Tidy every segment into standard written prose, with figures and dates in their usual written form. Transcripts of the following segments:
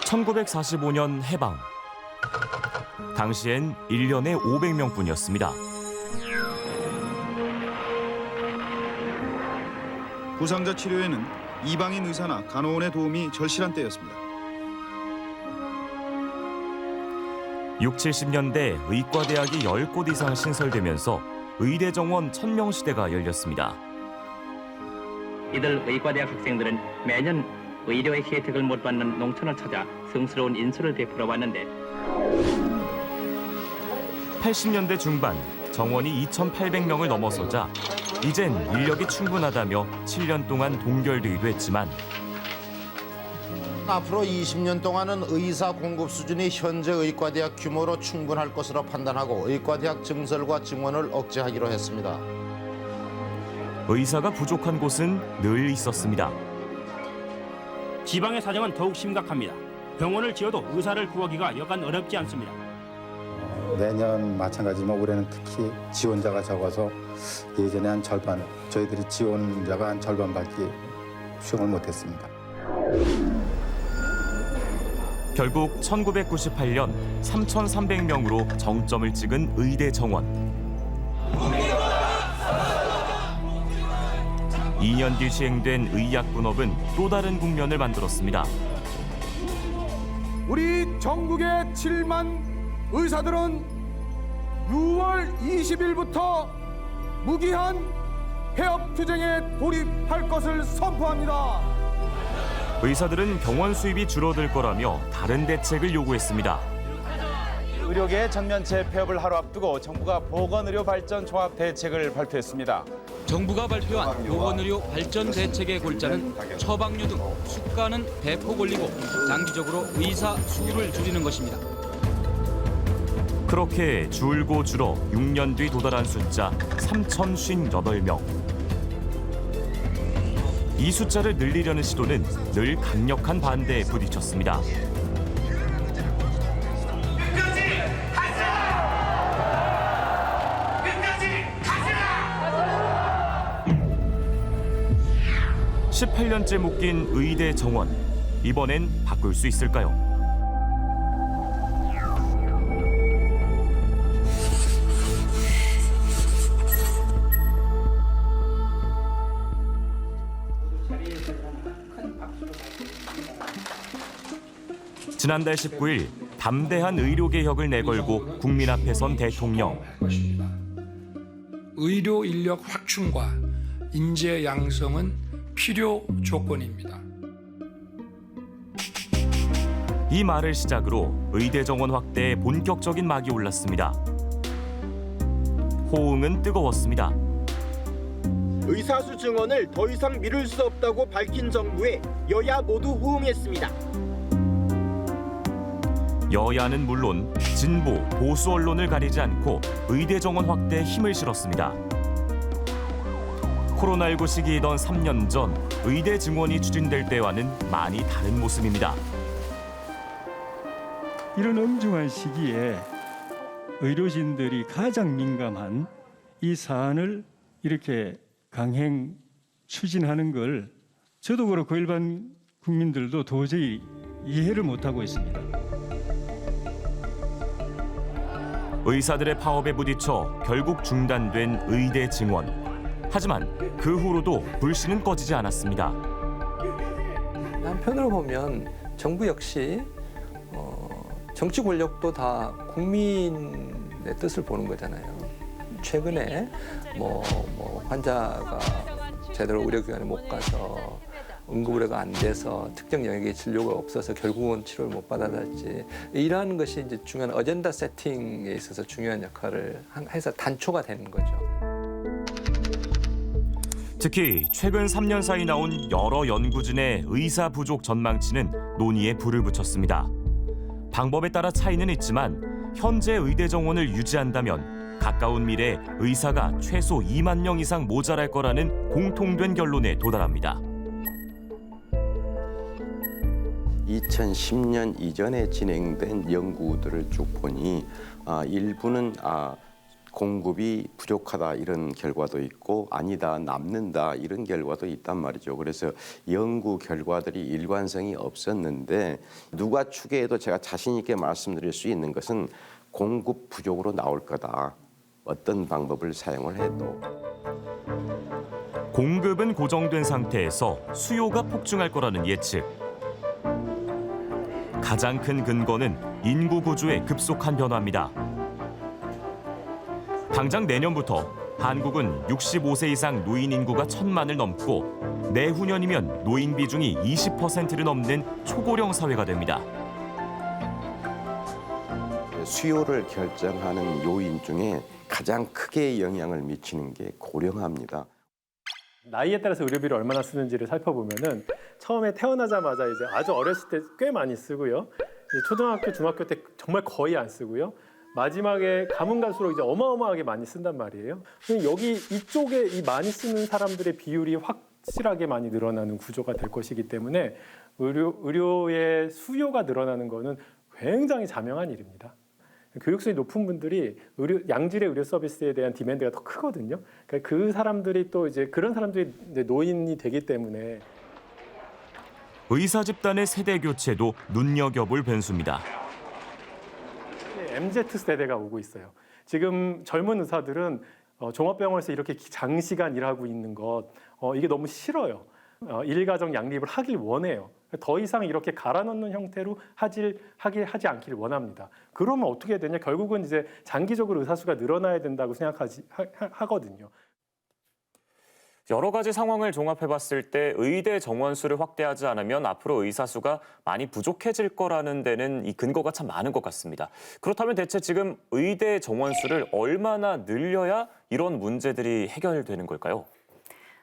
1945년 해방. 당시엔 1년에 500명뿐이었습니다. 부상자 치료에는 이방인 의사나 간호원의 도움이 절실한 때였습니다. 60, 70년대 의과대학이 10곳 이상 신설되면서 의대 정원 1000명 시대가 열렸습니다. 이들 의과대학 학생들은 매년 의료의 혜택을 못 받는 농촌을 찾아 성스러운 인수를 베풀어 왔는데 80년대 중반 정원이 2,800명을 넘어서자 이젠 인력이 충분하다며 7년 동안 동결되기도 했지만 앞으로 20년 동안은 의사 공급 수준이 현재 의과대학 규모로 충분할 것으로 판단하고 의과대학 증설과 증원을 억제하기로 했습니다. 의사가 부족한 곳은 늘 있었습니다. 지방의 사정은 더욱 심각합니다. 병원을 지어도 의사를 구하기가 여간 어렵지 않습니다. 내년 마찬가지지만 올해는 특히 지원자가 적어서 예전에 한 절반, 저희들이 지원자가 한 절반밖에 수용을 못했습니다. 결국 1998년 3,300명으로 정점을 찍은 의대 정원. 2년 뒤 시행된 의약분업은 또 다른 국면을 만들었습니다. 우리 전국의 7만 의사들은 6월 20일부터 무기한 폐업 투쟁에 돌입할 것을 선포합니다. 의사들은 병원 수입이 줄어들 거라며 다른 대책을 요구했습니다. 의료계 전면체 폐업을 하루 앞두고 정부가 보건의료 발전 종합 대책을 발표했습니다. 정부가 발표한 보건의료 발전 대책의 골자는 처방료 등 수가는 대폭 올리고 장기적으로 의사 수를 줄이는 것입니다. 그렇게 줄고 줄어 6년 뒤 도달한 숫자 3,058명. 이 숫자를 늘리려는 시도는 늘 강력한 반대에 부딪혔습니다. 끝까지 가자! 끝까지 가자! 18년째 묶인 의대 정원. 이번엔 바꿀 수 있을까요? 지난달 19일 담대한 의료개혁을 내걸고 국민 앞에 선 대통령. 의료 인력 확충과 인재 양성은 필요 조건입니다. 이 말을 시작으로 의대 정원 확대에 본격적인 막이 올랐습니다. 호응은 뜨거웠습니다. 의사수 증원을 더 이상 미룰 수 없다고 밝힌 정부에 여야 모두 호응했습니다. 여야는 물론 진보, 보수 언론을 가리지 않고 의대 정원 확대에 힘을 실었습니다. 코로나19 시기이던 3년 전 의대 증원이 추진될 때와는 많이 다른 모습입니다. 이런 엄중한 시기에 의료진들이 가장 민감한 이 사안을 이렇게 강행 추진하는 걸 저도 그렇고 일반 국민들도 도저히 이해를 못하고 있습니다. 의사들의 파업에 부딪혀 결국 중단된 의대 증원. 하지만 그 후로도 불씨는 꺼지지 않았습니다. 한편으로 보면 정부 역시 정치 권력도 다 국민의 뜻을 보는 거잖아요. 최근에 환자가 제대로 의료기관에 못 가서 응급의료가 안 돼서 특정 영역의 진료가 없어서 결국은 치료를 못 받아달지 이러한 것이 이제 중요한 어젠다 세팅에 있어서 중요한 역할을 해서 단초가 되는 거죠. 특히 최근 3년 사이 나온 여러 연구진의 의사 부족 전망치는 논의에 불을 붙였습니다. 방법에 따라 차이는 있지만 현재 의대 정원을 유지한다면 가까운 미래 의사가 최소 2만 명 이상 모자랄 거라는 공통된 결론에 도달합니다. 2010년 이전에 진행된 연구들을 쭉 보니 일부는 공급이 부족하다 이런 결과도 있고 아니다 남는다 이런 결과도 있단 말이죠. 그래서 연구 결과들이 일관성이 없었는데 누가 추계해도 제가 자신 있게 말씀드릴 수 있는 것은 공급 부족으로 나올 거다. 어떤 방법을 사용을 해도. 공급은 고정된 상태에서 수요가 폭증할 거라는 예측. 가장 큰 근거는 인구 구조의 급속한 변화입니다. 당장 내년부터 한국은 65세 이상 노인 인구가 1,000만을 넘고 내후년이면 노인 비중이 20%를 넘는 초고령 사회가 됩니다. 수요를 결정하는 요인 중에 가장 크게 영향을 미치는 게 고령화입니다. 나이에 따라서 의료비를 얼마나 쓰는지를 살펴보면은 처음에 태어나자마자 이제 아주 어렸을 때 꽤 많이 쓰고요. 이제 초등학교, 중학교 때 정말 거의 안 쓰고요. 마지막에 가면 갈수록 이제 어마어마하게 많이 쓴단 말이에요. 여기 이쪽에 이 많이 쓰는 사람들의 비율이 확실하게 많이 늘어나는 구조가 될 것이기 때문에 의료의 수요가 늘어나는 거는 굉장히 자명한 일입니다. 교육수준이 높은 분들이 양질의 의료 서비스에 대한 디맨드가 더 크거든요. 그러니까 그 사람들이 또 이제 그런 사람들이 이제 노인이 되기 때문에 의사 집단의 세대 교체도 눈여겨볼 변수입니다. MZ세대가 오고 있어요. 지금 젊은 의사들은 종합병원에서 이렇게 장시간 일하고 있는 것 이게 너무 싫어요. 일가정 양립을 하길 원해요. 더 이상 이렇게 갈아넣는 형태로 하지 않기를 원합니다. 그러면 어떻게 되냐? 결국은 이제 장기적으로 의사 수가 늘어나야 된다고 하거든요. 여러 가지 상황을 종합해봤을 때 의대 정원 수를 확대하지 않으면 앞으로 의사 수가 많이 부족해질 거라는 데는 이 근거가 참 많은 것 같습니다. 그렇다면 대체 지금 의대 정원 수를 얼마나 늘려야 이런 문제들이 해결되는 걸까요?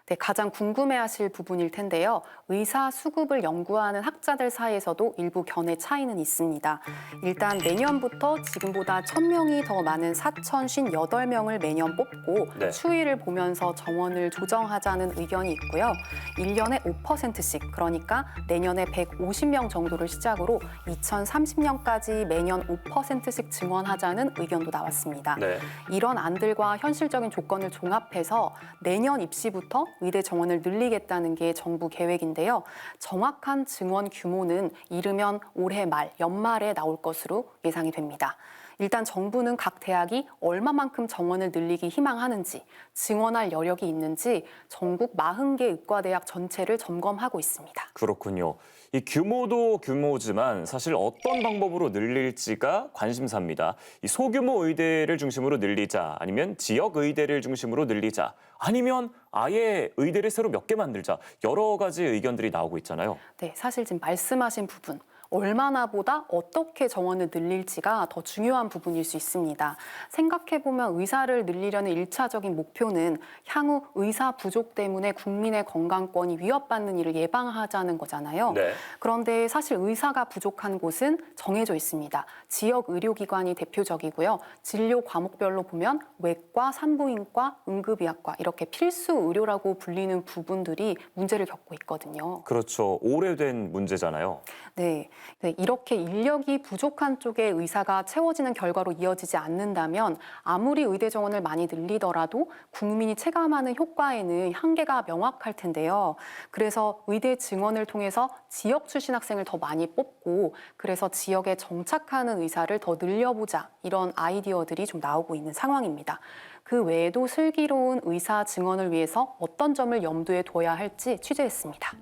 네, 가장 궁금해하실 부분일 텐데요. 의사 수급을 연구하는 학자들 사이에서도 일부 견해 차이는 있습니다. 일단 내년부터 지금보다 1,000명이 더 많은 4,058명을 매년 뽑고 네. 추이를 보면서 정원을 조정하자는 의견이 있고요. 1년에 5%씩, 그러니까 내년에 150명 정도를 시작으로 2030년까지 매년 5%씩 증원하자는 의견도 나왔습니다. 네. 이런 안들과 현실적인 조건을 종합해서 내년 입시부터 의대 정원을 늘리겠다는 게 정부 계획인데요. 정확한 증원 규모는 이르면 올해 말, 연말에 나올 것으로 예상이 됩니다. 일단 정부는 각 대학이 얼마만큼 정원을 늘리기 희망하는지, 증원할 여력이 있는지 전국 40개 의과대학 전체를 점검하고 있습니다. 그렇군요. 이 규모도 규모지만 사실 어떤 방법으로 늘릴지가 관심사입니다. 이 소규모 의대를 중심으로 늘리자, 아니면 지역 의대를 중심으로 늘리자, 아니면 아예 의대를 새로 몇 개 만들자, 여러 가지 의견들이 나오고 있잖아요. 네, 사실 지금 말씀하신 부분, 얼마나보다 어떻게 정원을 늘릴지가 더 중요한 부분일 수 있습니다. 생각해보면 의사를 늘리려는 1차적인 목표는 향후 의사 부족 때문에 국민의 건강권이 위협받는 일을 예방하자는 거잖아요. 네. 그런데 사실 의사가 부족한 곳은 정해져 있습니다. 지역 의료기관이 대표적이고요. 진료 과목별로 보면 외과, 산부인과, 응급의학과 이렇게 필수 의료라고 불리는 부분들이 문제를 겪고 있거든요. 그렇죠. 오래된 문제잖아요. 네, 이렇게 인력이 부족한 쪽에 의사가 채워지는 결과로 이어지지 않는다면 아무리 의대 정원을 많이 늘리더라도 국민이 체감하는 효과에는 한계가 명확할 텐데요. 그래서 의대 증원을 통해서 지역 출신 학생을 더 많이 뽑고 그래서 지역에 정착하는 의사를 더 늘려보자, 이런 아이디어들이 좀 나오고 있는 상황입니다. 그 외에도 슬기로운 의사 증원을 위해서 어떤 점을 염두에 둬야 할지 취재했습니다.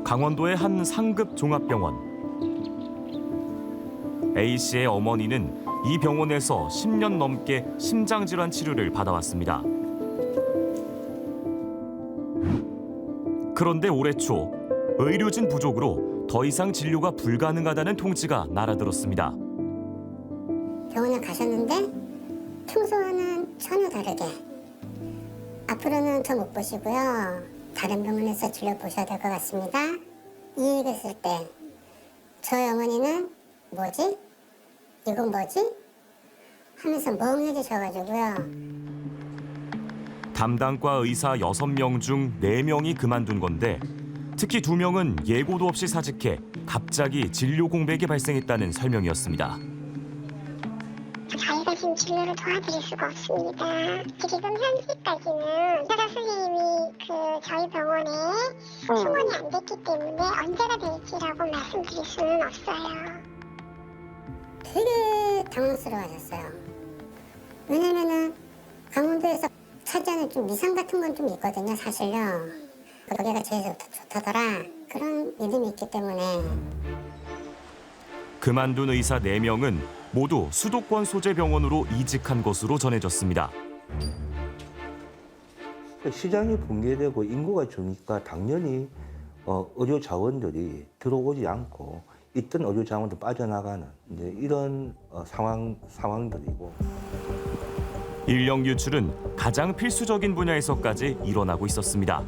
강원도의 한 상급 종합병원. A씨의 어머니는 이 병원에서 10년 넘게 심장질환 치료를 받아왔습니다. 그런데 올해 초 의료진 부족으로 더 이상 진료가 불가능하다는 통지가 날아들었습니다. 병원에 가셨는데 평소와는 전혀 다르게 앞으로는 저 못 보시고요. 다른 병원에서 진료 보셔야 될 것 같습니다. 이 얘기했을 때 저희 어머니는 뭐지? 이건 뭐지? 하면서 멍해지셔가지고요. 담당과 의사 6명 중 4명이 그만둔 건데 특히 2명은 예고도 없이 사직해 갑자기 진료 공백이 발생했다는 설명이었습니다. 저희가 지금 진료를 도와드릴 수가 없습니다. 지금 현재까지는 의사 선생님이 저희 병원에 승원이 안 됐기 때문에 언제가 될지라고 말씀드릴 수는 없어요. 되게 당황스러워하셨어요. 왜냐면은 강원도에서 차지하는 좀 위상 같은 건 좀 있거든요, 사실요. 거기가 제일 좋다더라 그런 믿음이 있기 때문에. 그만둔 의사 4명은 모두 수도권 소재 병원으로 이직한 것으로 전해졌습니다. 시장이 붕괴되고 인구가 주니까 당연히 의료 자원들이 들어오지 않고 있던 의료 자원도 빠져나가는 이제 이런 상황들이고. 인력 유출은 가장 필수적인 분야에서까지 일어나고 있었습니다.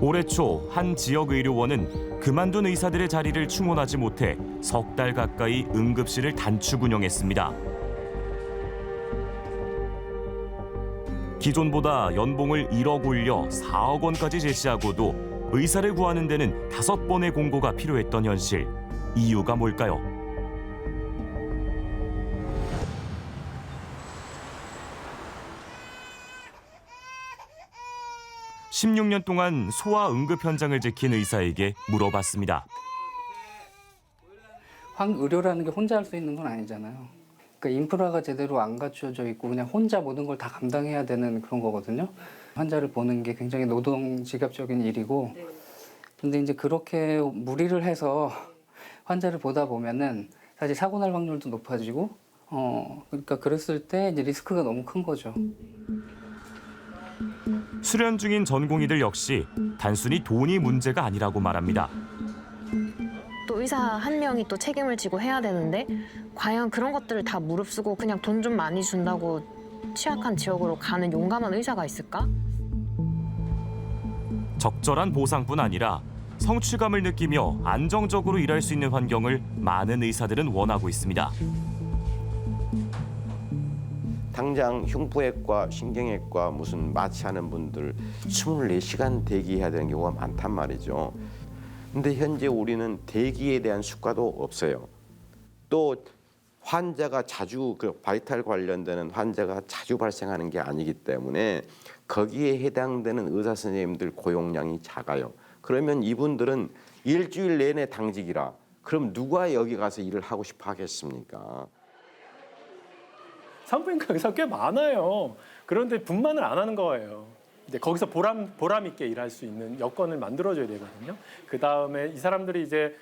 올해 초 한 지역 의료원은 그만둔 의사들의 자리를 충원하지 못해 석 달 가까이 응급실을 단축 운영했습니다. 기존보다 연봉을 1억 올려 4억 원까지 제시하고도 의사를 구하는 데는 5번의 공고가 필요했던 현실. 이유가 뭘까요? (16년) 동안 소아 응급 현장을 지킨 의사에게 물어봤습니다. 의료라는 게 혼자 할 수 있는 건 아니잖아요. 그러니까 인프라가 제대로 안 갖춰져 있고 그냥 혼자 모든 걸 다 감당해야 되는 그런 거거든요. 환자를 보는 게 굉장히 노동 지갑적인 일이고, 근데 이제 그렇게 무리를 해서 환자를 보다 보면은 사실 사고 날 확률도 높아지고, 그러니까 그랬을 때 이제 리스크가 너무 큰 거죠. 수련 중인 전공의들 역시 단순히 돈이 문제가 아니라고 말합니다. 또 의사 한 명이 또 책임을 지고 해야 되는데 과연 그런 것들을 다 무릅쓰고 그냥 돈 좀 많이 준다고 취약한 지역으로 가는 용감한 의사가 있을까? 적절한 보상뿐 아니라 성취감을 느끼며 안정적으로 일할 수 있는 환경을 많은 의사들은 원하고 있습니다. 당장 흉부외과, 신경외과 무슨 마취하는 분들 24시간 대기해야 되는 경우가 많단 말이죠. 근데 현재 우리는 대기에 대한 수가도 없어요. 또 환자가 자주 바이탈 관련되는 환자가 자주 발생하는 게 아니기 때문에 거기에 해당되는 의사 선생님들 고용량이 작아요. 그러면 이분들은 일주일 내내 당직이라 그럼 누가 여기 가서 일을 하고 싶어 하겠습니까? 산부인과 의사가 꽤 많아요. 그런데 분만을 안 하는 거예요. 이제 거기서 보람 있게 일할 수 있는 여건을 만들어줘야 되거든요. 그 다음에 이 사람들이 이제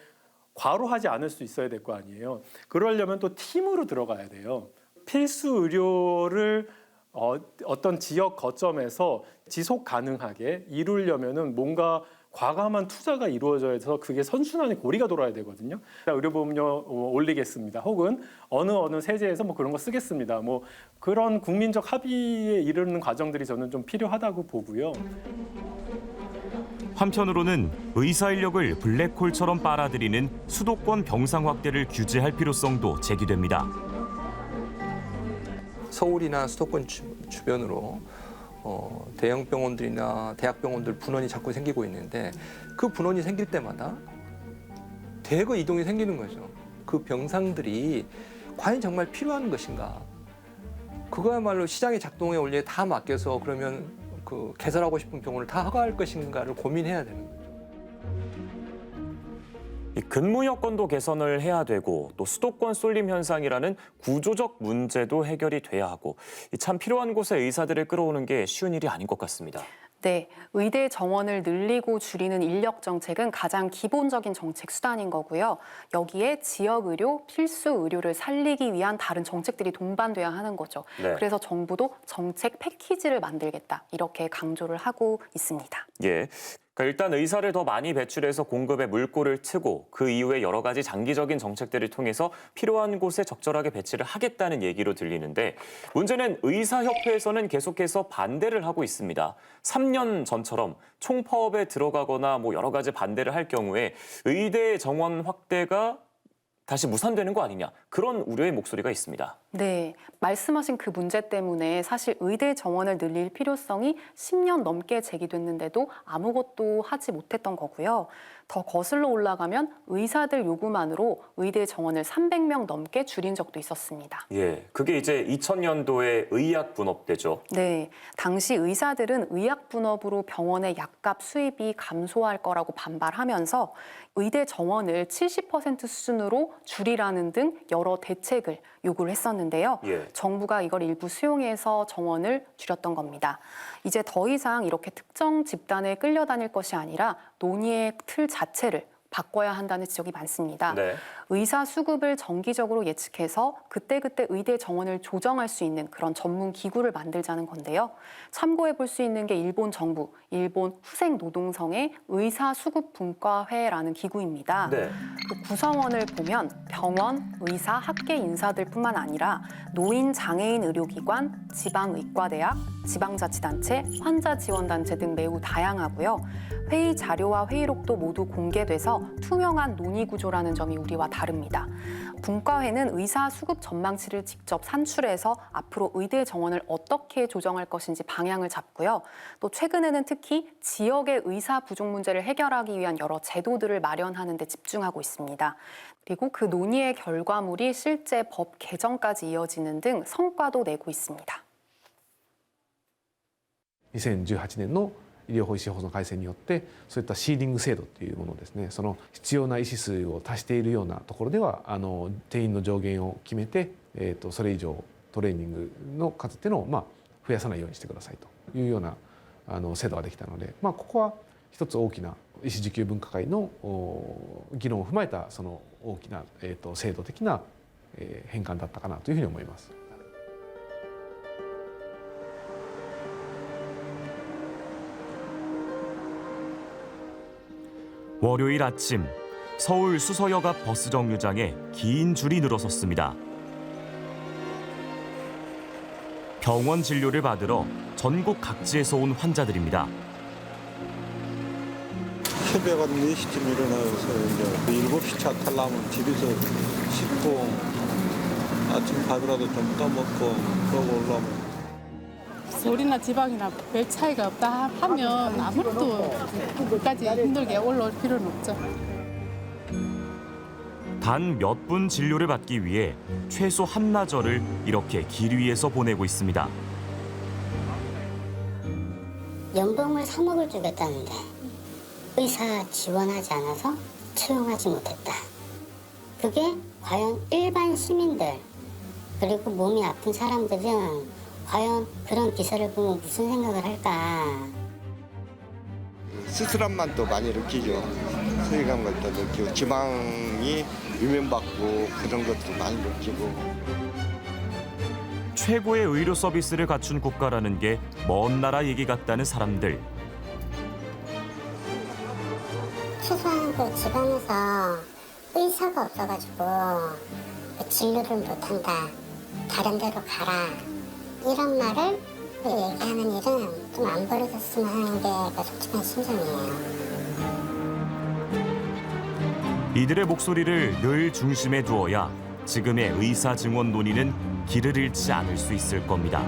과로하지 않을 수 있어야 될 거 아니에요. 그러려면 또 팀으로 들어가야 돼요. 필수 의료를 어떤 지역 거점에서 지속 가능하게 이루려면은 뭔가 과감한 투자가 이루어져서 그게 선순환의 고리가 돌아야 되거든요. 의료보험료 올리겠습니다. 혹은 어느 세제에서 뭐 그런 거 쓰겠습니다. 뭐 그런 국민적 합의에 이르는 과정들이 저는 좀 필요하다고 보고요. 한편으로는 의사 인력을 블랙홀처럼 빨아들이는 수도권 병상 확대를 규제할 필요성도 제기됩니다. 서울이나 수도권 주변으로 대형 병원들이나 대학병원들 분원이 자꾸 생기고 있는데 그 분원이 생길 때마다 대거 이동이 생기는 거죠. 그 병상들이 과연 정말 필요한 것인가? 그거야말로 시장의 작동에 원리에 다 맡겨서 그러면 개설하고 싶은 병원을 다 허가할 것인가를 고민해야 되는 거죠. 근무 여건도 개선을 해야 되고 또 수도권 쏠림 현상이라는 구조적 문제도 해결이 돼야 하고 참 필요한 곳에 의사들을 끌어오는 게 쉬운 일이 아닌 것 같습니다. 네, 의대 정원을 늘리고 줄이는 인력 정책은 가장 기본적인 정책 수단인 거고요. 여기에 지역 의료, 필수 의료를 살리기 위한 다른 정책들이 동반돼야 하는 거죠. 네. 그래서 정부도 정책 패키지를 만들겠다 이렇게 강조를 하고 있습니다. 예. 일단 의사를 더 많이 배출해서 공급에 물꼬를 트고 그 이후에 여러 가지 장기적인 정책들을 통해서 필요한 곳에 적절하게 배치를 하겠다는 얘기로 들리는데 문제는 의사협회에서는 계속해서 반대를 하고 있습니다. 3년 전처럼 총파업에 들어가거나 여러 가지 반대를 할 경우에 의대 정원 확대가 다시 무산되는 거 아니냐 그런 우려의 목소리가 있습니다. 네, 말씀하신 그 문제 때문에 사실 의대 정원을 늘릴 필요성이 10년 넘게 제기됐는데도 아무것도 하지 못했던 거고요. 더 거슬러 올라가면 의사들 요구만으로 의대 정원을 300명 넘게 줄인 적도 있었습니다. 예, 그게 이제 2000년도에 의약 분업되죠. 네, 당시 의사들은 의약 분업으로 병원의 약값 수입이 감소할 거라고 반발하면서 의대 정원을 70% 수준으로 줄이라는 등 여러 대책을 요구를 했었는데요. 예. 정부가 이걸 일부 수용해서 정원을 줄였던 겁니다. 이제 더 이상 이렇게 특정 집단에 끌려다닐 것이 아니라 논의의 틀 자체를 바꿔야 한다는 지적이 많습니다. 네. 의사 수급을 정기적으로 예측해서 그때그때 의대 정원을 조정할 수 있는 그런 전문 기구를 만들자는 건데요. 참고해 볼 수 있는 게 일본 정부, 일본 후생노동성의 의사 수급 분과회라는 기구입니다. 네. 그 구성원을 보면 병원, 의사, 학계 인사들뿐만 아니라 노인, 장애인 의료기관, 지방의과대학, 지방자치단체, 환자지원단체 등 매우 다양하고요. 회의 자료와 회의록도 모두 공개돼서 투명한 논의 구조라는 점이 우리와 다릅니다. 분과회는 의사 수급 전망치를 직접 산출해서 앞으로 의대 정원을 어떻게 조정할 것인지 방향을 잡고요. 또 최근에는 특히 지역의 의사 부족 문제를 해결하기 위한 여러 제도들을 마련하는 데 집중하고 있습니다. 그리고 그 논의의 결과물이 실제 법 개정까지 이어지는 등 성과도 내고 있습니다. 2018年の医療費支法の改正によってそういったシーディング制度というものですね、その必要な医師数を達しているようなところでは定員の上限を決めて、それ以上トレーニングの数っていうのを増やさないようにしてくださいというような制度ができたので、ここは一つ大きな医師受給分科会の議論を踏まえたその大きな制度的な変換だったかなというふうに思います。 월요일 아침 서울 수서역 앞 버스 정류장에 긴 줄이 늘어섰습니다. 병원 진료를 받으러 전국 각지에서 온 환자들입니다. 새벽 한 4시쯤 일어나서 이제 7시 차 타려면 집에서 씻고 아침 밥이라도 좀 떠먹고 그러고 올라오면 서울이나 지방이나 별 차이가 없다 하면 아무래도 끝까지 힘들게 올라올 필요는 없죠. 단 몇 분 진료를 받기 위해 최소 한나절을 이렇게 길 위에서 보내고 있습니다. 연봉을 3억을 주겠다는데 의사 지원하지 않아서 채용하지 못했다. 그게 과연 일반 시민들 그리고 몸이 아픈 사람들은 과연 그런 기사를 보면 무슨 생각을 할까? 스스럼만 또 많이 느끼죠. 소외감 같다 느끼고 지방이 유명받고 그런 것도 많이 느끼고. 최고의 의료 서비스를 갖춘 국가라는 게 먼 나라 얘기 같다는 사람들. 최소한 그 지방에서 의사가 없어가지고 진료를 못한다. 다른 데로 가라. 이런 말을 얘기하는 일은 좀 안 벌어졌으면 하는 게 솔직한 심정이에요. 이들의 목소리를 늘 중심에 두어야 지금의 의사 증원 논의는 길을 잃지 않을 수 있을 겁니다.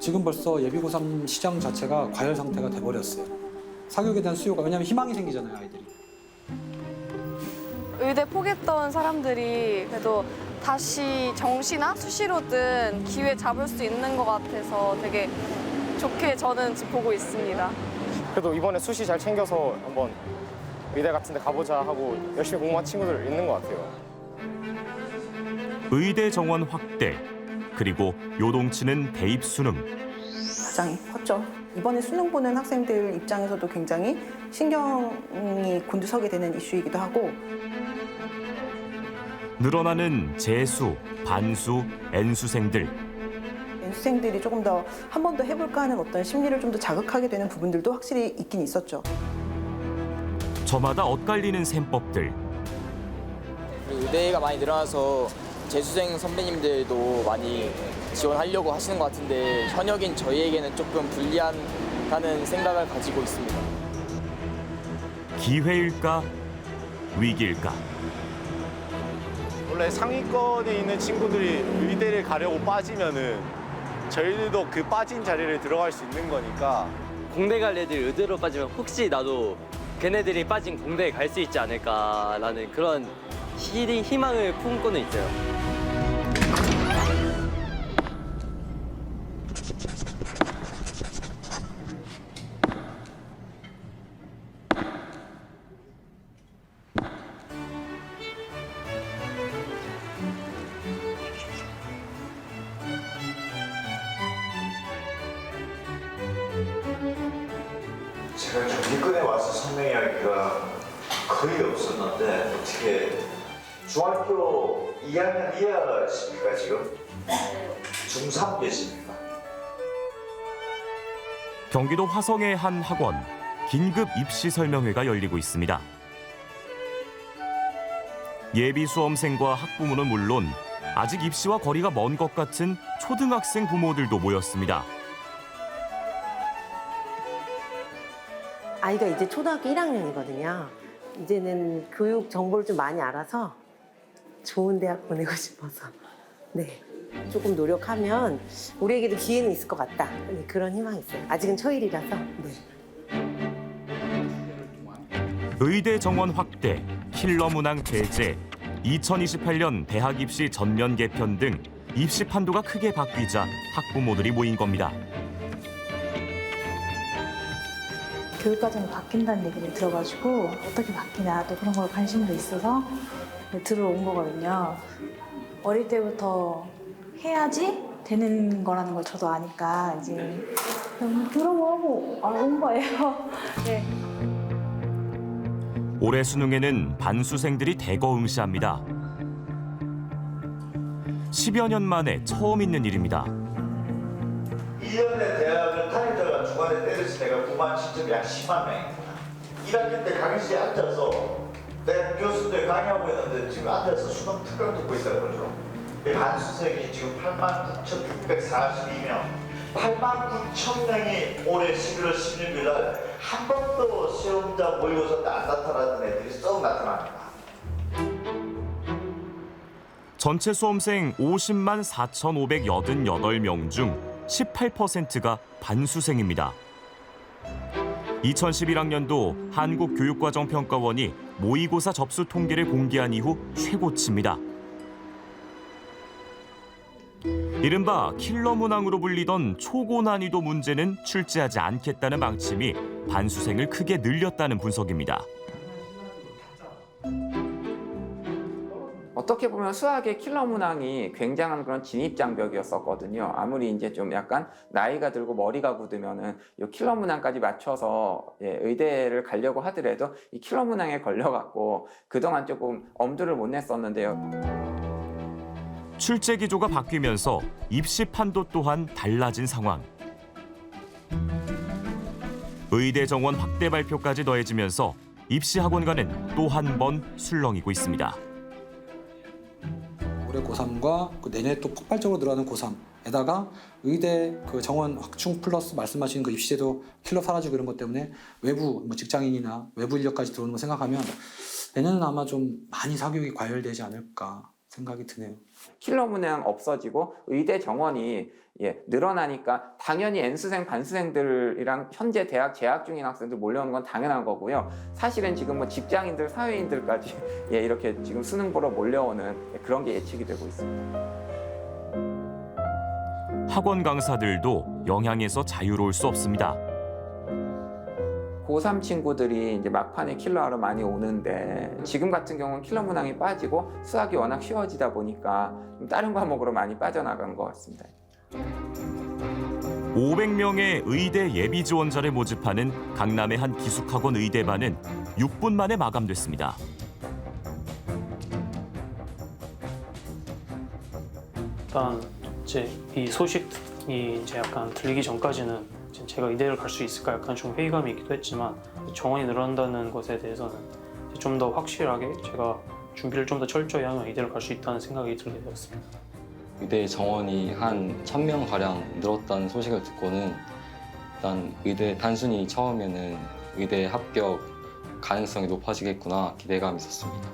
지금 벌써 예비고3 시장 자체가 과열 상태가 돼버렸어요. 사교육에 대한 수요가, 왜냐하면 희망이 생기잖아요, 아이들이. 의대 포기했던 사람들이 그래도 다시 정시나 수시로든 기회 잡을 수 있는 것 같아서 되게 좋게 저는 보고 있습니다. 그래도 이번에 수시 잘 챙겨서 한번 의대 같은 데 가보자 하고 열심히 공부한 친구들 있는 것 같아요. 의대 정원 확대, 그리고 요동치는 대입 수능. 가장 컸죠. 이번에 수능 보는 학생들 입장에서도 굉장히 신경이 곤두서게 되는 이슈이기도 하고 늘어나는 재수, 반수, N수생들. N수생들이 조금 더 한 번 더 해볼까 하는 어떤 심리를 좀 더 자극하게 되는 부분들도 확실히 있긴 있었죠. 저마다 엇갈리는 셈법들. 의대가 많이 늘어나서 재수생 선배님들도 많이 지원하려고 하시는 것 같은데 현역인 저희에게는 조금 불리하다는 생각을 가지고 있습니다. 기회일까? 위기일까? 원래 상위권에 있는 친구들이 의대를 가려고 빠지면은 저희들도 그 빠진 자리를 들어갈 수 있는 거니까. 공대 갈 애들이 의대로 빠지면 혹시 나도 걔네들이 빠진 공대에 갈 수 있지 않을까라는 그런 희망을 품고는 있어요. 제가 경기권에 와서 성명이야기가 거의 없었는데 어떻게 중학교 2학년 이하십니까 지금? 중3 계십니까? 경기도 화성의 한 학원 긴급 입시 설명회가 열리고 있습니다. 예비 수험생과 학부모는 물론 아직 입시와 거리가 먼 것 같은 초등학생 부모들도 모였습니다. 아이가 이제 초등학교 1학년이거든요. 이제는 교육 정보를 좀 많이 알아서 좋은 대학 보내고 싶어서 네, 조금 노력하면 우리에게도 기회는 있을 것 같다. 네, 그런 희망이 있어요. 아직은 초일이라서. 네. 의대 정원 확대, 킬러 문항 배제, 2028년 대학 입시 전면 개편 등 입시 판도가 크게 바뀌자 학부모들이 모인 겁니다. 교육과정이 바뀐다는 얘기를 들어가지고 어떻게 바뀌냐 또 그런 거에 관심도 있어서 들어온 거거든요. 어릴 때부터 해야지 되는 거라는 걸 저도 아니까 이제 들어보고 온 거예요. 네. 올해 수능에는 반수생들이 대거 응시합니다. 10여 년 만에 처음 있는 일입니다. 1년에 대학을 다니다가 중간에 때렸을 때가 9만 신점이 약 10만 명입니다. 1학년 때 강의실에 앉아서 내가 교수들 강의하고 있는데 지금 앉아서 수능 특강 듣고 있다는 거죠. 반수생이 지금 89,642명, 89,000명이 올해 11월 16일 날 한 번도 시험자 모의고사 안 나타나던 애들이 썩 나타납니다. 전체 수험생 50만 4,588명 중 18%가 반수생입니다. 2011학년도 한국교육과정평가원이 모의고사 접수 통계를 공개한 이후 최고치입니다. 이른바 킬러 문항으로 불리던 초고난이도 문제는 출제하지 않겠다는 방침이 반수생을 크게 늘렸다는 분석입니다. 어떻게 보면 수학의 킬러 문항이 굉장한 그런 진입장벽이었었거든요. 아무리 이제 좀 약간 나이가 들고 머리가 굳으면은 이 킬러 문항까지 맞춰서 의대를 가려고 하더라도 이 킬러 문항에 걸려갖고 그동안 조금 엄두를 못 냈었는데요. 출제 기조가 바뀌면서 입시 판도 또한 달라진 상황. 의대 정원 확대 발표까지 더해지면서 입시 학원가는 또 한 번 술렁이고 있습니다. 올해 고3과 그 내년에 또 폭발적으로 늘어나는 고3에다가 의대 그 정원 확충 플러스 말씀하신 그 입시제도 킬러 사라지고 이런 것 때문에 외부 뭐 직장인이나 외부 인력까지 들어오는 거 생각하면 내년은 아마 좀 많이 사교육이 과열되지 않을까 생각이 드네요. 킬러 문항 없어지고 의대 정원이 늘어나니까 당연히 N수생, 반수생들이랑 현재 대학 재학 중인 학생들 몰려오는 건 당연한 거고요. 사실은 지금 뭐 직장인들, 사회인들까지 이렇게 지금 수능 보러 몰려오는 그런 게 예측이 되고 있습니다. 학원 강사들도 영향에서 자유로울 수 없습니다. 고3 친구들이 이제 막판에 킬러하러 많이 오는데 지금 같은 경우는 킬러 문항이 빠지고 수학이 워낙 쉬워지다 보니까 다른 과목으로 많이 빠져나간 것 같습니다. 500명의 의대 예비 지원자를 모집하는 강남의 한 기숙학원 의대반은 6분 만에 마감됐습니다. 일단 이제 이 소식이 이제 약간 들리기 전까지는 제가 의대를 갈 수 있을까 약간 좀 회의감이 있기도 했지만 정원이 늘어난다는 것에 대해서는 좀 더 확실하게 제가 준비를 좀 더 철저히 하면 의대를 갈 수 있다는 생각이 들게 되었습니다. 의대 정원이 한 1,000명 가량 늘었다는 소식을 듣고는 일단 의대 단순히 처음에는 의대 합격 가능성이 높아지겠구나 기대감이 있었습니다.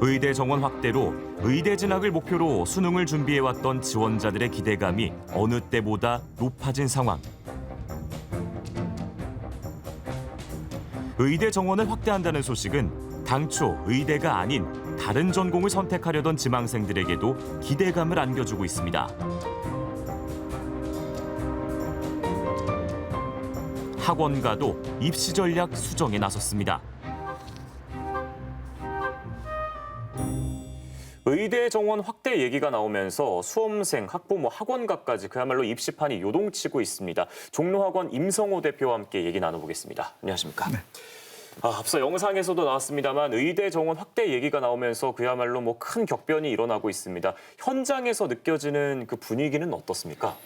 의대 정원 확대로 의대 진학을 목표로 수능을 준비해왔던 지원자들의 기대감이 어느 때보다 높아진 상황. 의대 정원을 확대한다는 소식은 당초 의대가 아닌 다른 전공을 선택하려던 지망생들에게도 기대감을 안겨주고 있습니다. 학원가도 입시 전략 수정에 나섰습니다. 의대 정원 확대 얘기가 나오면서 수험생, 학부모, 학원가까지 그야말로 입시판이 요동치고 있습니다. 종로학원 임성호 대표와 함께 얘기 나눠보겠습니다. 안녕하십니까? 네. 앞서 영상에서도 나왔습니다만 의대 정원 확대 얘기가 나오면서 그야말로 뭐 큰 격변이 일어나고 있습니다. 현장에서 느껴지는 그 분위기는 어떻습니까?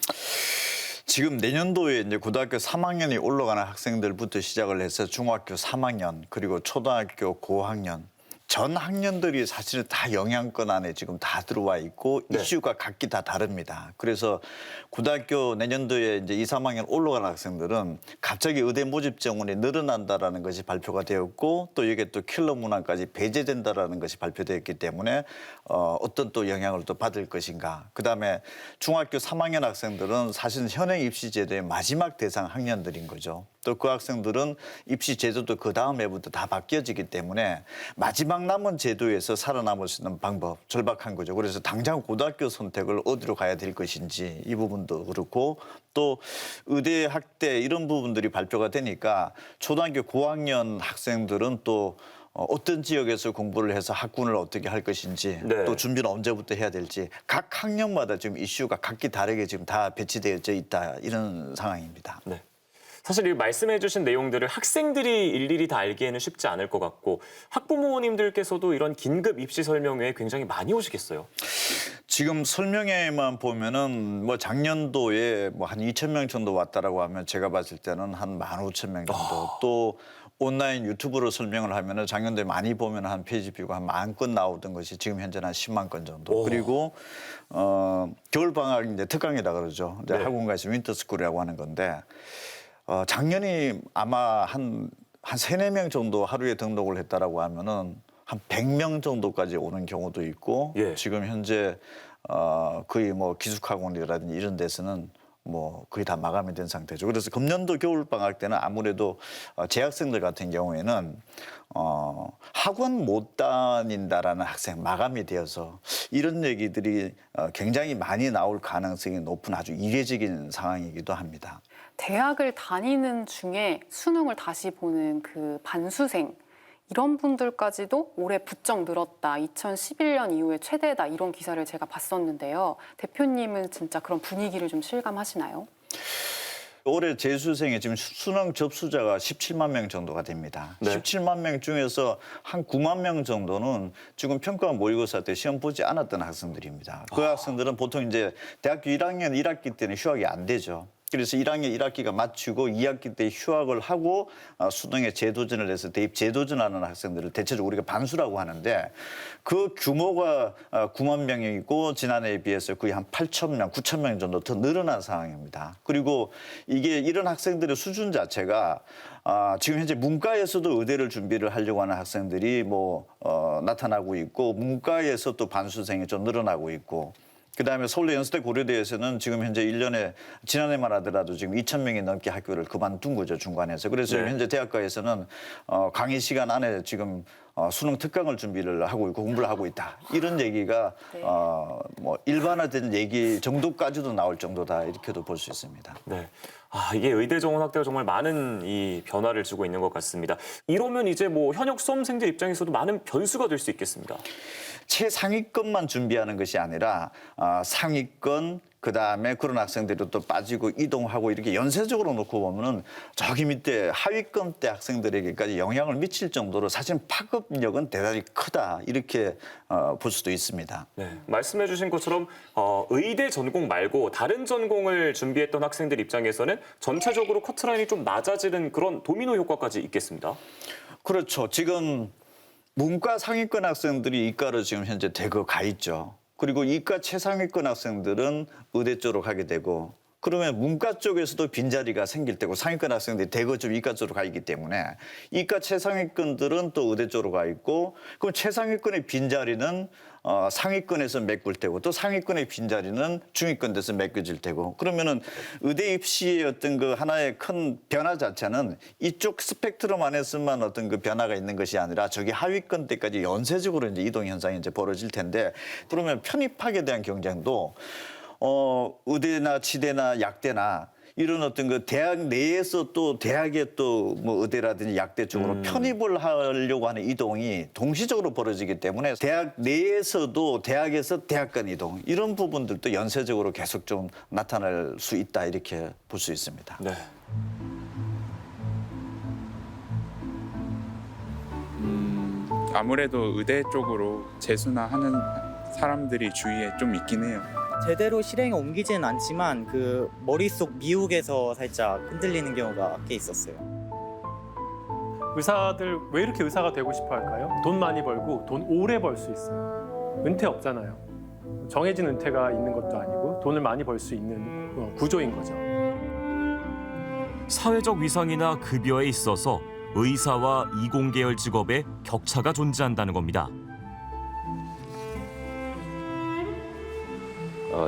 지금 내년도에 이제 고등학교 3학년이 올라가는 학생들부터 시작을 해서 중학교 3학년 그리고 초등학교 고학년 전 학년들이 사실은 다 영향권 안에 지금 다 들어와 있고 이슈가 각기 다 다릅니다. 그래서 고등학교 내년도에 이제 2, 3학년 올라가는 학생들은 갑자기 의대 모집 정원이 늘어난다라는 것이 발표가 되었고 또 이게 또 킬러 문항까지 배제된다라는 것이 발표되었기 때문에 어떤 또 영향을 또 받을 것인가. 그다음에 중학교 3학년 학생들은 사실 현행 입시 제도의 마지막 대상 학년들인 거죠. 또 그 학생들은 입시 제도도 그 다음 해부터 다 바뀌어지기 때문에 마지막 남은 제도에서 살아남을 수 있는 방법 절박한 거죠. 그래서 당장 고등학교 선택을 어디로 가야 될 것인지 이 부분도 그렇고 또 의대 확대 이런 부분들이 발표가 되니까 초등학교 고학년 학생들은 또 어떤 지역에서 공부를 해서 학군을 어떻게 할 것인지 또 준비는 언제부터 해야 될지 각 학년마다 지금 이슈가 각기 다르게 지금 다 배치되어져 있다 이런 상황입니다. 네. 사실 이 말씀해 주신 내용들을 학생들이 일일이 다 알기에는 쉽지 않을 것 같고 학부모님들께서도 이런 긴급 입시 설명회에 굉장히 많이 오시겠어요? 지금 설명회만 보면은 뭐 작년도에 뭐 한 2,000명 정도 왔다라고 하면 제가 봤을 때는 한 15,000명 정도 또 온라인 유튜브로 설명을 하면은 작년도에 많이 보면 한 페이지 뷰가 한 10,000건 나오던 것이 지금 현재는 한 10만 건 정도. 그리고 겨울 방학 이제 특강이다 그러죠. 이제 학원가에서 윈터스쿨이라고 하는 건데 작년이 아마 한 3, 4명 정도 하루에 등록을 했다라고 하면은 한 100명 정도까지 오는 경우도 있고 지금 현재 거의 뭐 기숙학원이라든지 이런 데서는 뭐 거의 다 마감이 된 상태죠. 그래서 금년도 겨울 방학 때는 아무래도 재학생들 같은 경우에는 학원 못 다닌다라는 학생 마감이 되어서 이런 얘기들이 굉장히 많이 나올 가능성이 높은 아주 이례적인 상황이기도 합니다. 대학을 다니는 중에 수능을 다시 보는 그 반수생 이런 분들까지도 올해 부쩍 늘었다. 2011년 이후에 최대다. 이런 기사를 제가 봤었는데요. 대표님은 진짜 그런 분위기를 좀 실감하시나요? 올해 재수생이 지금 수능 접수자가 17만 명 정도가 됩니다. 17만 명 중에서 한 9만 명 정도는 지금 평가 모의고사 때 시험 보지 않았던 학생들입니다. 그 학생들은 보통 이제 대학교 1학년 1학기 때는 휴학이 안 되죠. 그래서 1학년 1학기가 마치고 2학기 때 휴학을 하고 수능에 재도전을 해서 대입 재도전하는 학생들을 대체적으로 우리가 반수라고 하는데 그 규모가 9만 명이고 지난해에 비해서 거의 한 8천 명, 9천 명 정도 더 늘어난 상황입니다. 그리고 이게 이런 학생들의 수준 자체가 지금 현재 문과에서도 의대를 준비를 하려고 하는 학생들이 나타나고 있고 문과에서 또 반수생이 좀 늘어나고 있고 그다음에 서울대 연세대 고려대에서는 지금 현재 1년에 지난해만 하더라도 지금 2,000명이 넘게 학교를 그만둔 거죠, 중간에서. 그래서 지금 현재 대학가에서는 강의 시간 안에 지금 수능 특강을 준비를 하고 있고 공부를 하고 있다. 이런 얘기가 일반화된 얘기 정도까지도 나올 정도다 이렇게도 볼 수 있습니다. 네. 이게 의대 정원 확대가 정말 많은 이 변화를 주고 있는 것 같습니다. 이러면 이제 현역 수험생들 입장에서도 많은 변수가 될 수 있겠습니다. 최상위권만 준비하는 것이 아니라 상위권 그다음에 그런 학생들이 또 빠지고 이동하고 이렇게 연쇄적으로 놓고 보면은 저기 밑에 하위권 대 학생들에게까지 영향을 미칠 정도로 사실 파급력은 대단히 크다 이렇게 볼 수도 있습니다. 네, 말씀해 주신 것처럼 의대 전공 말고 다른 전공을 준비했던 학생들 입장에서는 전체적으로 커트라인이 좀 낮아지는 그런 도미노 효과까지 있겠습니다. 그렇죠. 지금 문과 상위권 학생들이 이과로 지금 현재 대거 가 있죠. 그리고 이과 최상위권 학생들은 의대 쪽으로 가게 되고 그러면 문과 쪽에서도 빈자리가 생길 때고 상위권 학생들이 대거 이과 쪽으로 가 있기 때문에 이과 최상위권들은 또 의대 쪽으로 가 있고 그럼 최상위권의 빈자리는 상위권에서 메꿀 테고 또 상위권의 빈자리는 중위권에서 메꿔질 테고 그러면은 의대 입시의 어떤 그 하나의 큰 변화 자체는 이쪽 스펙트럼 안에서만 어떤 그 변화가 있는 것이 아니라 저기 하위권 때까지 연쇄적으로 이제 이동 현상이 이제 벌어질 텐데 그러면 편입학에 대한 경쟁도 의대나 치대나 약대나 이런 어떤 그 대학 내에서 또 대학의 또 뭐 의대라든지 약대 쪽으로 편입을 하려고 하는 이동이 동시적으로 벌어지기 때문에 대학 내에서도 대학에서 대학 간 이동 이런 부분들도 연쇄적으로 계속 좀 나타날 수 있다 이렇게 볼 수 있습니다. 네. 아무래도 의대 쪽으로 재수나 하는 사람들이 주위에 좀 있긴 해요. 제대로 실행에 옮기지는 않지만 그 머릿속 미혹에서 살짝 흔들리는 경우가 꽤 있었어요. 의사들 왜 이렇게 의사가 되고 싶어 할까요? 돈 많이 벌고 돈 오래 벌 수 있어요. 은퇴 없잖아요. 정해진 은퇴가 있는 것도 아니고 돈을 많이 벌 수 있는 구조인 거죠. 사회적 위상이나 급여에 있어서 의사와 이공계열 직업의 격차가 존재한다는 겁니다.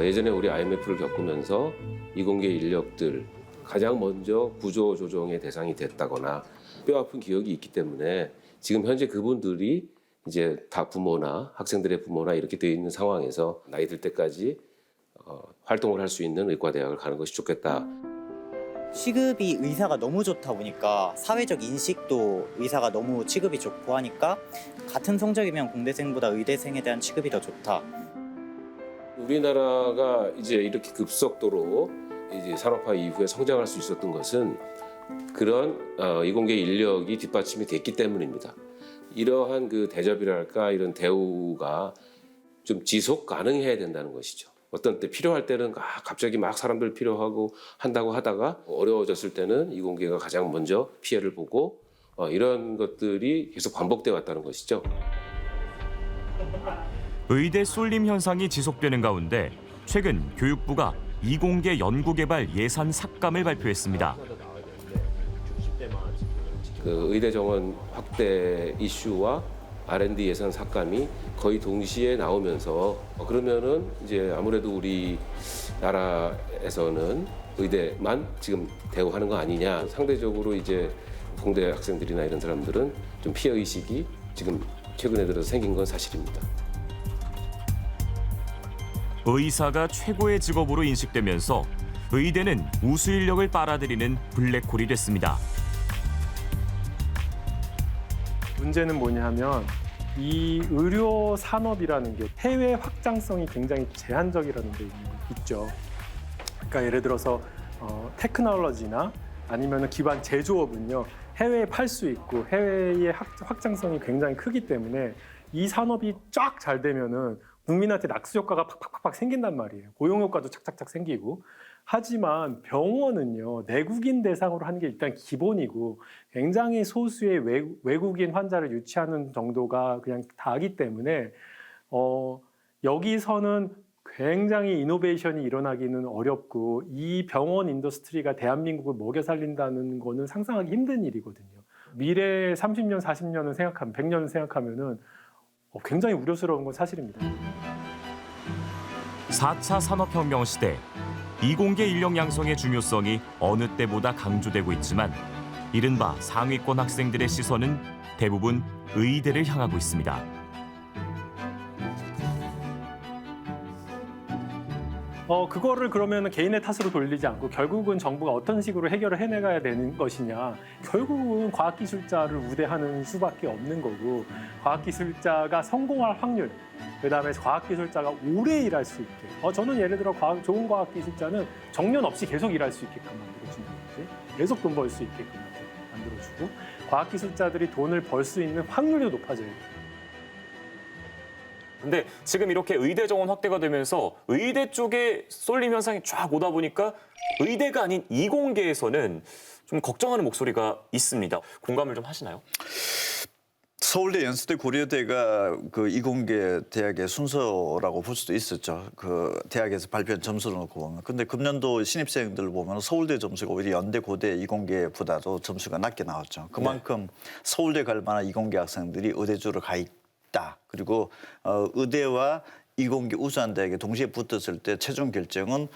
예전에 우리 IMF를 겪으면서 이공계 인력들 가장 먼저 구조 조정의 대상이 됐다거나 뼈아픈 기억이 있기 때문에 지금 현재 그분들이 이제 다 부모나 학생들의 부모나 이렇게 되어 있는 상황에서 나이 들 때까지 활동을 할 수 있는 의과대학을 가는 것이 좋겠다. 취급이 의사가 너무 좋다 보니까 사회적 인식도 의사가 너무 취급이 좋고 하니까 같은 성적이면 공대생보다 의대생에 대한 취급이 더 좋다. 우리나라가 이제 이렇게 급속도로 이제 산업화 이후에 성장할 수 있었던 것은 그런 이공계 인력이 뒷받침이 됐기 때문입니다. 이러한 그 대접이랄까 이런 대우가 좀 지속 가능해야 된다는 것이죠. 어떤 때 필요할 때는 갑자기 막 사람들 필요하고 한다고 하다가 어려워졌을 때는 이공계가 가장 먼저 피해를 보고 이런 것들이 계속 반복돼 왔다는 것이죠. 의대 쏠림 현상이 지속되는 가운데 최근 교육부가 이공계 연구개발 예산 삭감을 발표했습니다. 그 의대 정원 확대 이슈와 R&D 예산 삭감이 거의 동시에 나오면서 그러면은 이제 아무래도 우리 나라에서는 의대만 지금 대우하는 거 아니냐. 상대적으로 이제 공대 학생들이나 이런 사람들은 좀 피해 의식이 지금 최근에 들어서 생긴 건 사실입니다. 의사가 최고의 직업으로 인식되면서 의대는 우수 인력을 빨아들이는 블랙홀이 됐습니다. 문제는 뭐냐면 이 의료 산업이라는 게 해외 확장성이 굉장히 제한적이라는 게 있죠. 그러니까 예를 들어서 테크놀로지나 아니면 기반 제조업은요 해외에 팔 수 있고 해외의 확장성이 굉장히 크기 때문에 이 산업이 쫙 잘 되면은 국민한테 낙수 효과가 팍팍팍 생긴단 말이에요. 고용 효과도 착착착 생기고. 하지만 병원은요 내국인 대상으로 하는 게 일단 기본이고 굉장히 소수의 외국인 환자를 유치하는 정도가 그냥 다기 때문에 여기서는 굉장히 이노베이션이 일어나기는 어렵고 이 병원 인더스트리가 대한민국을 먹여 살린다는 거는 상상하기 힘든 일이거든요. 미래 30년, 40년을 생각하면 100년을 생각하면은 굉장히 우려스러운 건 사실입니다. 4차 산업혁명 시대 이공계 인력 양성의 중요성이 어느 때보다 강조되고 있지만 이른바 상위권 학생들의 시선은 대부분 의대를 향하고 있습니다. 그거를 그러면 개인의 탓으로 돌리지 않고 결국은 정부가 어떤 식으로 해결을 해내가야 되는 것이냐. 결국은 과학기술자를 우대하는 수밖에 없는 거고 과학기술자가 성공할 확률, 그다음에 과학기술자가 오래 일할 수 있게. 저는 예를 들어 좋은 과학기술자는 정년 없이 계속 일할 수 있게끔 만들어주는 거지. 계속 돈 벌 수 있게끔 만들어주고 과학기술자들이 돈을 벌 수 있는 확률도 높아져야 돼요. 근데 지금 이렇게 의대 정원 확대가 되면서 의대 쪽에 쏠림 현상이 쫙 오다 보니까 의대가 아닌 이공계에서는 좀 걱정하는 목소리가 있습니다. 공감을 좀 하시나요? 서울대, 연세대, 고려대가 그 이공계 대학의 순서라고 볼 수도 있었죠. 그 대학에서 발표한 점수를 놓고 보면. 근데 금년도 신입생들 보면 서울대 점수가 오히려 연대, 고대 이공계보다도 점수가 낮게 나왔죠. 그만큼 서울대 갈 만한 이공계 학생들이 의대 쪽으로 가 있다. 그리고 의대와 이공계 우수한 대학에 동시에 붙었을 때 최종 결정은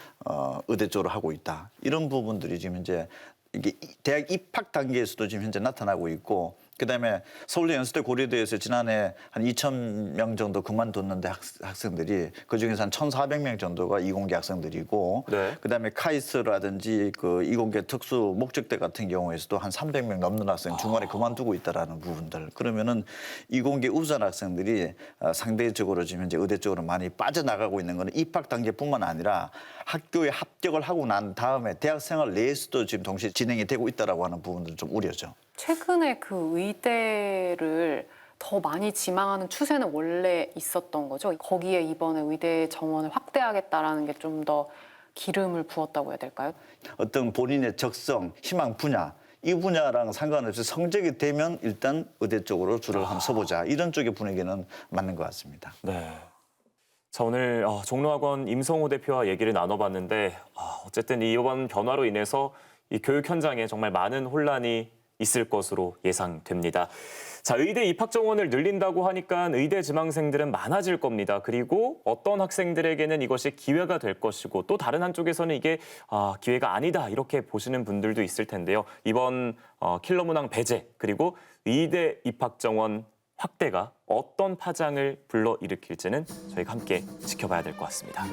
의대 쪽으로 하고 있다. 이런 부분들이 지금 이제 이게 대학 입학 단계에서도 지금 현재 나타나고 있고, 그다음에 서울대, 연세대, 고려대에서 지난해 한 2,000명 정도 그만뒀는데 학생들이 그중에서 한 1,400명 정도가 이공계 학생들이고, 그다음에 카이스트라든지 그 이공계 특수 목적대 같은 경우에서도 한 300명 넘는 학생 중간에 그만두고 있다라는 부분들. 그러면은 이공계 우수한 학생들이 상대적으로 지금 현재 의대 쪽으로 많이 빠져나가고 있는 거는 입학 단계뿐만 아니라 학교에 합격을 하고 난 다음에 대학 생활 내에서도 지금 동시에 진행이 되고 있다라고 하는 부분들은 좀 우려죠. 최근에 그 의대를 더 많이 지망하는 추세는 원래 있었던 거죠. 거기에 이번에 의대 정원을 확대하겠다라는 게 좀 더 기름을 부었다고 해야 될까요? 어떤 본인의 적성, 희망 분야, 이 분야랑 상관없이 성적이 되면 일단 의대 쪽으로 줄을 한번 서보자. 이런 쪽의 분위기는 맞는 것 같습니다. 네. 자, 오늘 종로학원 임성호 대표와 얘기를 나눠봤는데 어쨌든 이번 변화로 인해서 이 교육 현장에 정말 많은 혼란이 있을 것으로 예상됩니다. 자, 의대 입학 정원을 늘린다고 하니까 의대 지망생들은 많아질 겁니다. 그리고 어떤 학생들에게는 이것이 기회가 될 것이고 또 다른 한쪽에서는 이게 기회가 아니다 이렇게 보시는 분들도 있을 텐데요. 이번 킬러 문항 배제 그리고 의대 입학 정원 확대가 어떤 파장을 불러일으킬지는 저희가 함께 지켜봐야 될 것 같습니다.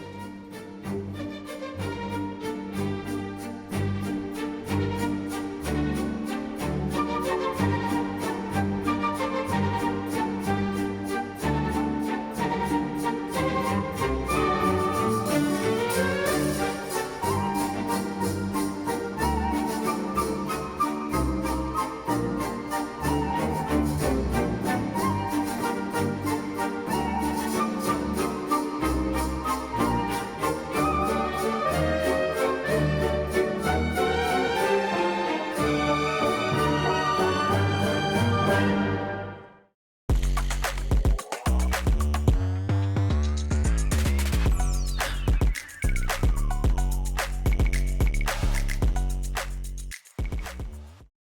Thank you.